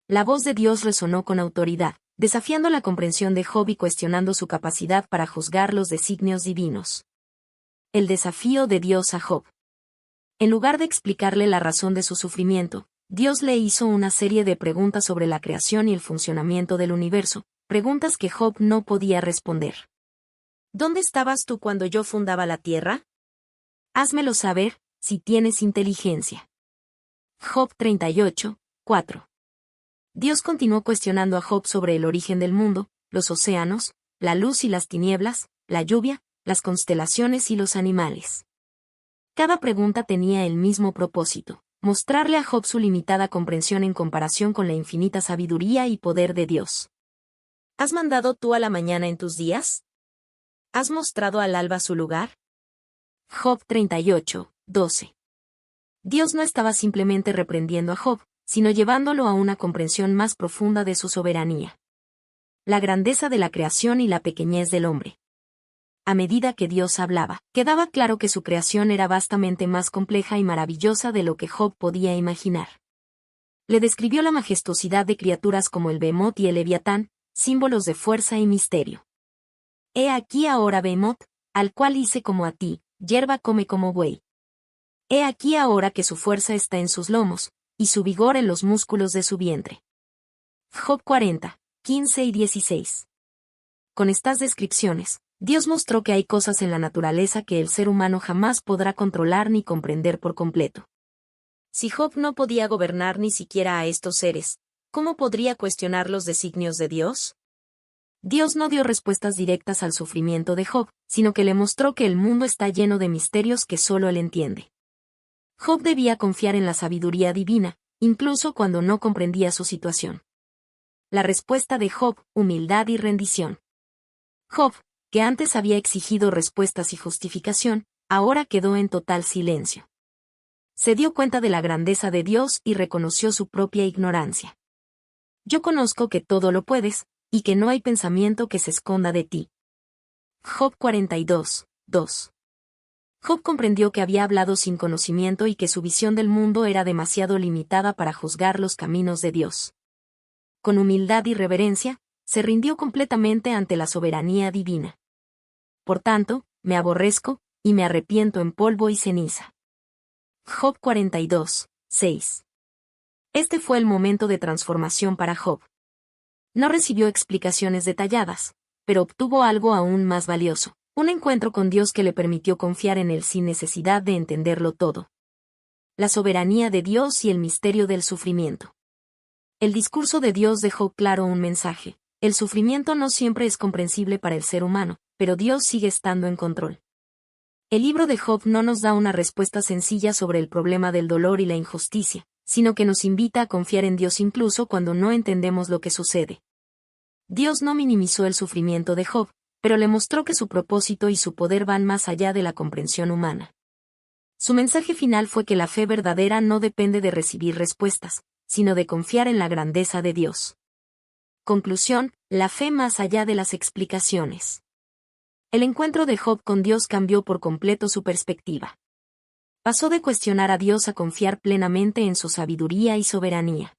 La voz de Dios resonó con autoridad, desafiando la comprensión de Job y cuestionando su capacidad para juzgar los designios divinos. El desafío de Dios a Job. En lugar de explicarle la razón de su sufrimiento, Dios le hizo una serie de preguntas sobre la creación y el funcionamiento del universo, preguntas que Job no podía responder. ¿Dónde estabas tú cuando yo fundaba la tierra? Házmelo saber, si tienes inteligencia. Job 38, 4. Dios continuó cuestionando a Job sobre el origen del mundo, los océanos, la luz y las tinieblas, la lluvia, las constelaciones y los animales. Cada pregunta tenía el mismo propósito: mostrarle a Job su limitada comprensión en comparación con la infinita sabiduría y poder de Dios. ¿Has mandado tú a la mañana en tus días? ¿Has mostrado al alba su lugar? Job 38, 12. Dios no estaba simplemente reprendiendo a Job, sino llevándolo a una comprensión más profunda de su soberanía. La grandeza de la creación y la pequeñez del hombre. A medida que Dios hablaba, quedaba claro que su creación era vastamente más compleja y maravillosa de lo que Job podía imaginar. Le describió la majestuosidad de criaturas como el Behemoth y el Leviatán, símbolos de fuerza y misterio. He aquí ahora Behemoth, al cual hice como a ti, hierba come como buey. He aquí ahora que su fuerza está en sus lomos, y su vigor en los músculos de su vientre. Job 40, 15 y 16. Con estas descripciones, Dios mostró que hay cosas en la naturaleza que el ser humano jamás podrá controlar ni comprender por completo. Si Job no podía gobernar ni siquiera a estos seres, ¿cómo podría cuestionar los designios de Dios? Dios no dio respuestas directas al sufrimiento de Job, sino que le mostró que el mundo está lleno de misterios que solo él entiende. Job debía confiar en la sabiduría divina, incluso cuando no comprendía su situación. La respuesta de Job: humildad y rendición. Job, que antes había exigido respuestas y justificación, ahora quedó en total silencio. Se dio cuenta de la grandeza de Dios y reconoció su propia ignorancia. Yo conozco que todo lo puedes, y que no hay pensamiento que se esconda de ti. Job 42, 2. Job comprendió que había hablado sin conocimiento y que su visión del mundo era demasiado limitada para juzgar los caminos de Dios. Con humildad y reverencia, se rindió completamente ante la soberanía divina. Por tanto, me aborrezco, y me arrepiento en polvo y ceniza. Job 42, 6. Este fue el momento de transformación para Job. No recibió explicaciones detalladas, pero obtuvo algo aún más valioso, un encuentro con Dios que le permitió confiar en Él sin necesidad de entenderlo todo. La soberanía de Dios y el misterio del sufrimiento. El discurso de Dios dejó claro un mensaje: el sufrimiento no siempre es comprensible para el ser humano, pero Dios sigue estando en control. El libro de Job no nos da una respuesta sencilla sobre el problema del dolor y la injusticia, sino que nos invita a confiar en Dios incluso cuando no entendemos lo que sucede. Dios no minimizó el sufrimiento de Job, pero le mostró que su propósito y su poder van más allá de la comprensión humana. Su mensaje final fue que la fe verdadera no depende de recibir respuestas, sino de confiar en la grandeza de Dios. Conclusión: la fe más allá de las explicaciones. El encuentro de Job con Dios cambió por completo su perspectiva. Pasó de cuestionar a Dios a confiar plenamente en su sabiduría y soberanía.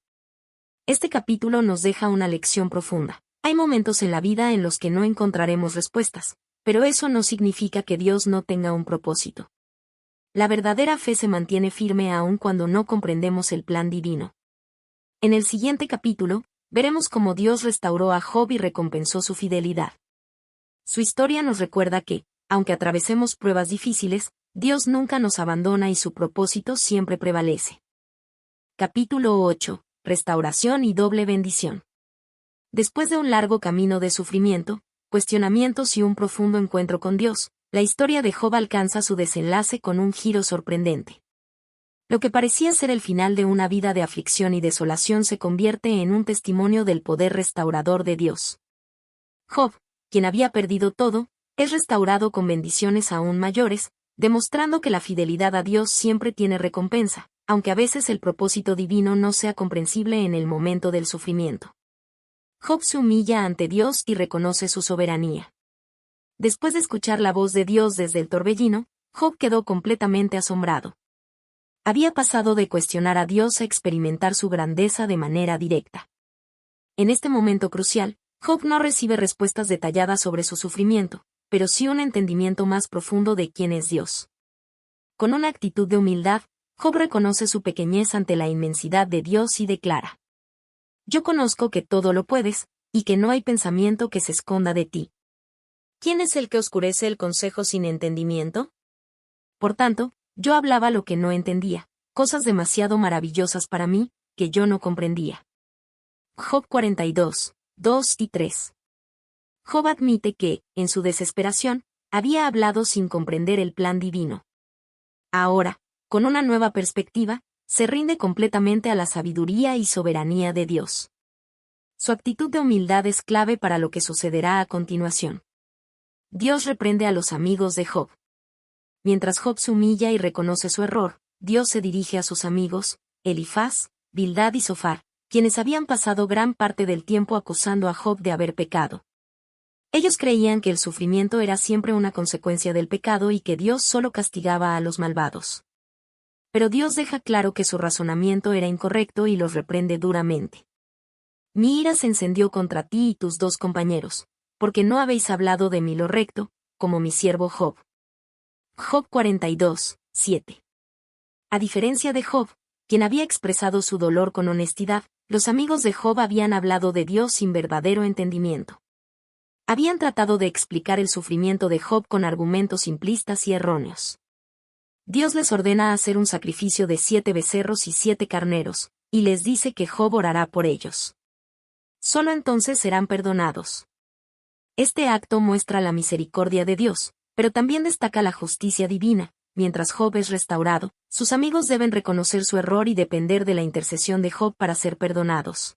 Este capítulo nos deja una lección profunda. Hay momentos en la vida en los que no encontraremos respuestas, pero eso no significa que Dios no tenga un propósito. La verdadera fe se mantiene firme aun cuando no comprendemos el plan divino. En el siguiente capítulo, veremos cómo Dios restauró a Job y recompensó su fidelidad. Su historia nos recuerda que, aunque atravesemos pruebas difíciles, Dios nunca nos abandona y su propósito siempre prevalece. Capítulo 8. Restauración y doble bendición. Después de un largo camino de sufrimiento, cuestionamientos y un profundo encuentro con Dios, la historia de Job alcanza su desenlace con un giro sorprendente. Lo que parecía ser el final de una vida de aflicción y desolación se convierte en un testimonio del poder restaurador de Dios. Job, quien había perdido todo, es restaurado con bendiciones aún mayores, demostrando que la fidelidad a Dios siempre tiene recompensa, aunque a veces el propósito divino no sea comprensible en el momento del sufrimiento. Job se humilla ante Dios y reconoce su soberanía. Después de escuchar la voz de Dios desde el torbellino, Job quedó completamente asombrado. Había pasado de cuestionar a Dios a experimentar su grandeza de manera directa. En este momento crucial, Job no recibe respuestas detalladas sobre su sufrimiento, pero sí un entendimiento más profundo de quién es Dios. Con una actitud de humildad, Job reconoce su pequeñez ante la inmensidad de Dios y declara: yo conozco que todo lo puedes, y que no hay pensamiento que se esconda de ti. ¿Quién es el que oscurece el consejo sin entendimiento? Por tanto, yo hablaba lo que no entendía, cosas demasiado maravillosas para mí, que yo no comprendía. Job 42, 2 y 3. Job admite que, en su desesperación, había hablado sin comprender el plan divino. Ahora, con una nueva perspectiva, se rinde completamente a la sabiduría y soberanía de Dios. Su actitud de humildad es clave para lo que sucederá a continuación. Dios reprende a los amigos de Job. Mientras Job se humilla y reconoce su error, Dios se dirige a sus amigos, Elifaz, Bildad y Zofar, quienes habían pasado gran parte del tiempo acusando a Job de haber pecado. Ellos creían que el sufrimiento era siempre una consecuencia del pecado y que Dios solo castigaba a los malvados. Pero Dios deja claro que su razonamiento era incorrecto y los reprende duramente. Mi ira se encendió contra ti y tus dos compañeros, porque no habéis hablado de mí lo recto, como mi siervo Job. Job 42, 7. A diferencia de Job, quien había expresado su dolor con honestidad, los amigos de Job habían hablado de Dios sin verdadero entendimiento. Habían tratado de explicar el sufrimiento de Job con argumentos simplistas y erróneos. Dios les ordena hacer un sacrificio de 7 becerros y 7 carneros, y les dice que Job orará por ellos. Solo entonces serán perdonados. Este acto muestra la misericordia de Dios, pero también destaca la justicia divina. Mientras Job es restaurado, sus amigos deben reconocer su error y depender de la intercesión de Job para ser perdonados.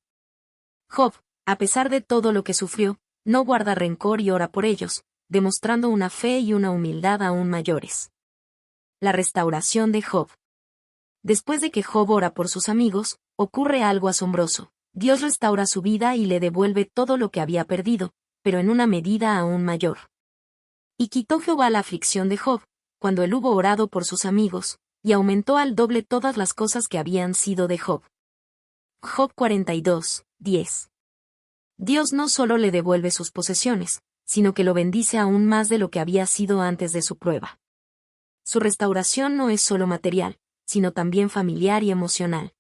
Job, a pesar de todo lo que sufrió, no guarda rencor y ora por ellos, demostrando una fe y una humildad aún mayores. La restauración de Job. Después de que Job ora por sus amigos, ocurre algo asombroso. Dios restaura su vida y le devuelve todo lo que había perdido, pero en una medida aún mayor. Y quitó Jehová la aflicción de Job, cuando él hubo orado por sus amigos, y aumentó al doble todas las cosas que habían sido de Job. Job 42, 10. Dios no solo le devuelve sus posesiones, sino que lo bendice aún más de lo que había sido antes de su prueba. Su restauración no es solo material, sino también familiar y emocional.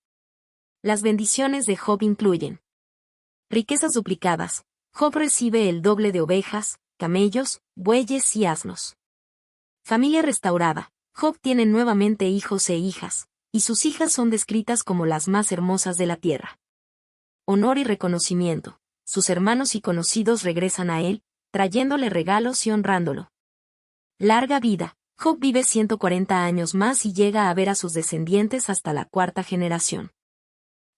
Las bendiciones de Job incluyen riquezas duplicadas. Job recibe el doble de ovejas, camellos, bueyes y asnos. Familia restaurada. Job tiene nuevamente hijos e hijas, y sus hijas son descritas como las más hermosas de la tierra. Honor y reconocimiento. Sus hermanos y conocidos regresan a él, trayéndole regalos y honrándolo. Larga vida. Job vive 140 años más y llega a ver a sus descendientes hasta la cuarta generación.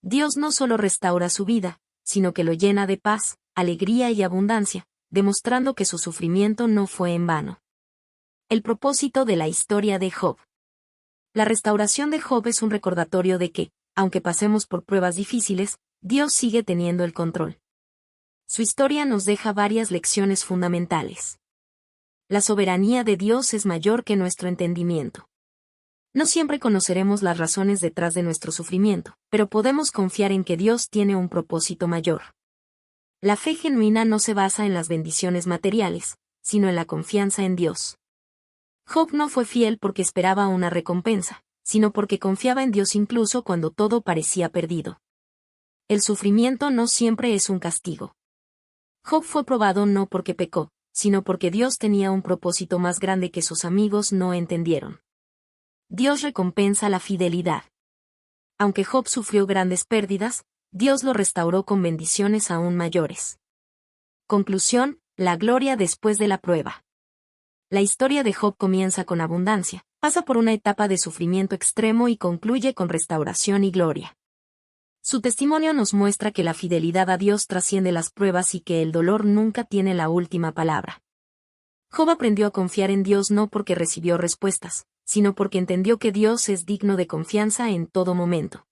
Dios no solo restaura su vida, sino que lo llena de paz, alegría y abundancia, demostrando que su sufrimiento no fue en vano. El propósito de la historia de Job. La restauración de Job es un recordatorio de que, aunque pasemos por pruebas difíciles, Dios sigue teniendo el control. Su historia nos deja varias lecciones fundamentales. La soberanía de Dios es mayor que nuestro entendimiento. No siempre conoceremos las razones detrás de nuestro sufrimiento, pero podemos confiar en que Dios tiene un propósito mayor. La fe genuina no se basa en las bendiciones materiales, sino en la confianza en Dios. Job no fue fiel porque esperaba una recompensa, sino porque confiaba en Dios incluso cuando todo parecía perdido. El sufrimiento no siempre es un castigo. Job fue probado no porque pecó, sino porque Dios tenía un propósito más grande que sus amigos no entendieron. Dios recompensa la fidelidad. Aunque Job sufrió grandes pérdidas, Dios lo restauró con bendiciones aún mayores. Conclusión: la gloria después de la prueba. La historia de Job comienza con abundancia, pasa por una etapa de sufrimiento extremo y concluye con restauración y gloria. Su testimonio nos muestra que la fidelidad a Dios trasciende las pruebas y que el dolor nunca tiene la última palabra. Job aprendió a confiar en Dios no porque recibió respuestas, sino porque entendió que Dios es digno de confianza en todo momento.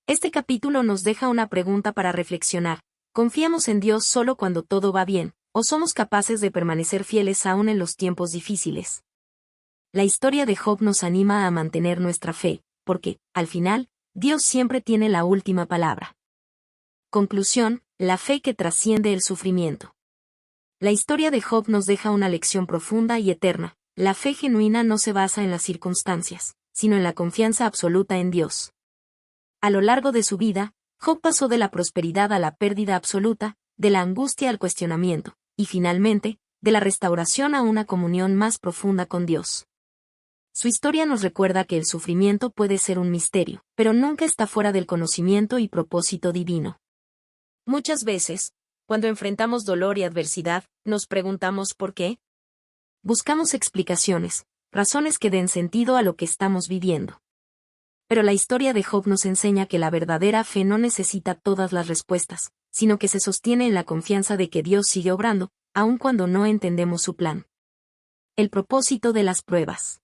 Este capítulo nos deja una pregunta para reflexionar: ¿confiamos en Dios solo cuando todo va bien, o somos capaces de permanecer fieles aún en los tiempos difíciles? La historia de Job nos anima a mantener nuestra fe, porque, al final, Dios siempre tiene la última palabra. Conclusión: la fe que trasciende el sufrimiento. La historia de Job nos deja una lección profunda y eterna. La fe genuina no se basa en las circunstancias, sino en la confianza absoluta en Dios. A lo largo de su vida, Job pasó de la prosperidad a la pérdida absoluta, de la angustia al cuestionamiento, y finalmente, de la restauración a una comunión más profunda con Dios. Su historia nos recuerda que el sufrimiento puede ser un misterio, pero nunca está fuera del conocimiento y propósito divino. Muchas veces, cuando enfrentamos dolor y adversidad, nos preguntamos ¿por qué? Buscamos explicaciones, razones que den sentido a lo que estamos viviendo. Pero la historia de Job nos enseña que la verdadera fe no necesita todas las respuestas, sino que se sostiene en la confianza de que Dios sigue obrando, aun cuando no entendemos su plan. El propósito de las pruebas.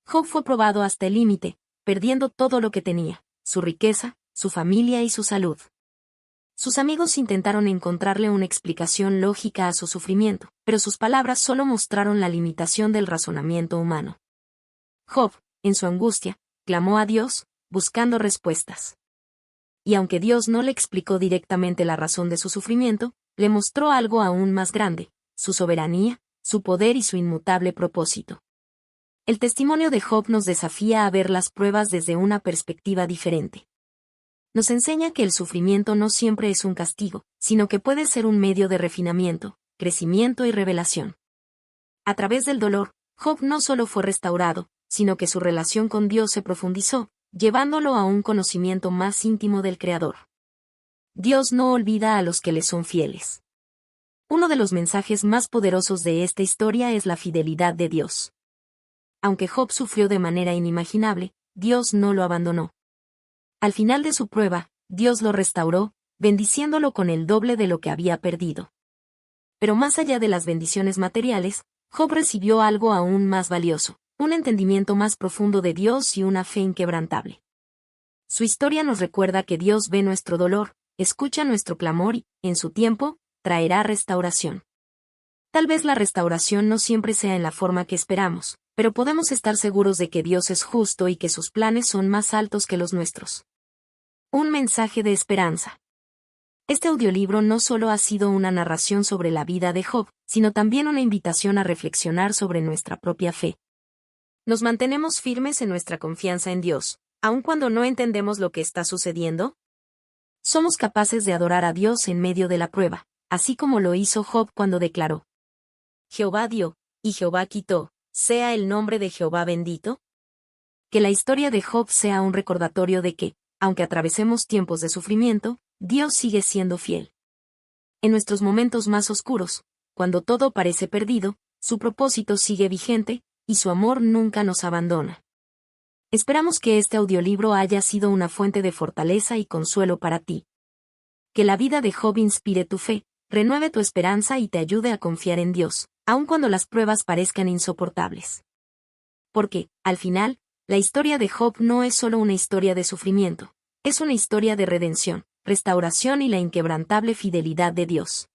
Job fue probado hasta el límite, perdiendo todo lo que tenía, su riqueza, su familia y su salud. Sus amigos intentaron encontrarle una explicación lógica a su sufrimiento, pero sus palabras solo mostraron la limitación del razonamiento humano. Job, en su angustia, clamó a Dios, buscando respuestas. Y aunque Dios no le explicó directamente la razón de su sufrimiento, le mostró algo aún más grande: su soberanía, su poder y su inmutable propósito. El testimonio de Job nos desafía a ver las pruebas desde una perspectiva diferente. Nos enseña que el sufrimiento no siempre es un castigo, sino que puede ser un medio de refinamiento, crecimiento y revelación. A través del dolor, Job no solo fue restaurado, sino que su relación con Dios se profundizó, llevándolo a un conocimiento más íntimo del Creador. Dios no olvida a los que le son fieles. Uno de los mensajes más poderosos de esta historia es la fidelidad de Dios. Aunque Job sufrió de manera inimaginable, Dios no lo abandonó. Al final de su prueba, Dios lo restauró, bendiciéndolo con el doble de lo que había perdido. Pero más allá de las bendiciones materiales, Job recibió algo aún más valioso: un entendimiento más profundo de Dios y una fe inquebrantable. Su historia nos recuerda que Dios ve nuestro dolor, escucha nuestro clamor y, en su tiempo, traerá restauración. Tal vez la restauración no siempre sea en la forma que esperamos, Pero podemos estar seguros de que Dios es justo y que sus planes son más altos que los nuestros. Un mensaje de esperanza. Este audiolibro no solo ha sido una narración sobre la vida de Job, sino también una invitación a reflexionar sobre nuestra propia fe. ¿Nos mantenemos firmes en nuestra confianza en Dios, aun cuando no entendemos lo que está sucediendo? ¿Somos capaces de adorar a Dios en medio de la prueba, así como lo hizo Job cuando declaró: Jehová dio, y Jehová quitó, sea el nombre de Jehová bendito? Que la historia de Job sea un recordatorio de que, aunque atravesemos tiempos de sufrimiento, Dios sigue siendo fiel. En nuestros momentos más oscuros, cuando todo parece perdido, su propósito sigue vigente, y su amor nunca nos abandona. Esperamos que este audiolibro haya sido una fuente de fortaleza y consuelo para ti. Que la vida de Job inspire tu fe, renueve tu esperanza y te ayude a confiar en Dios, aun cuando las pruebas parezcan insoportables. Porque, al final, la historia de Job no es solo una historia de sufrimiento, es una historia de redención, restauración y la inquebrantable fidelidad de Dios.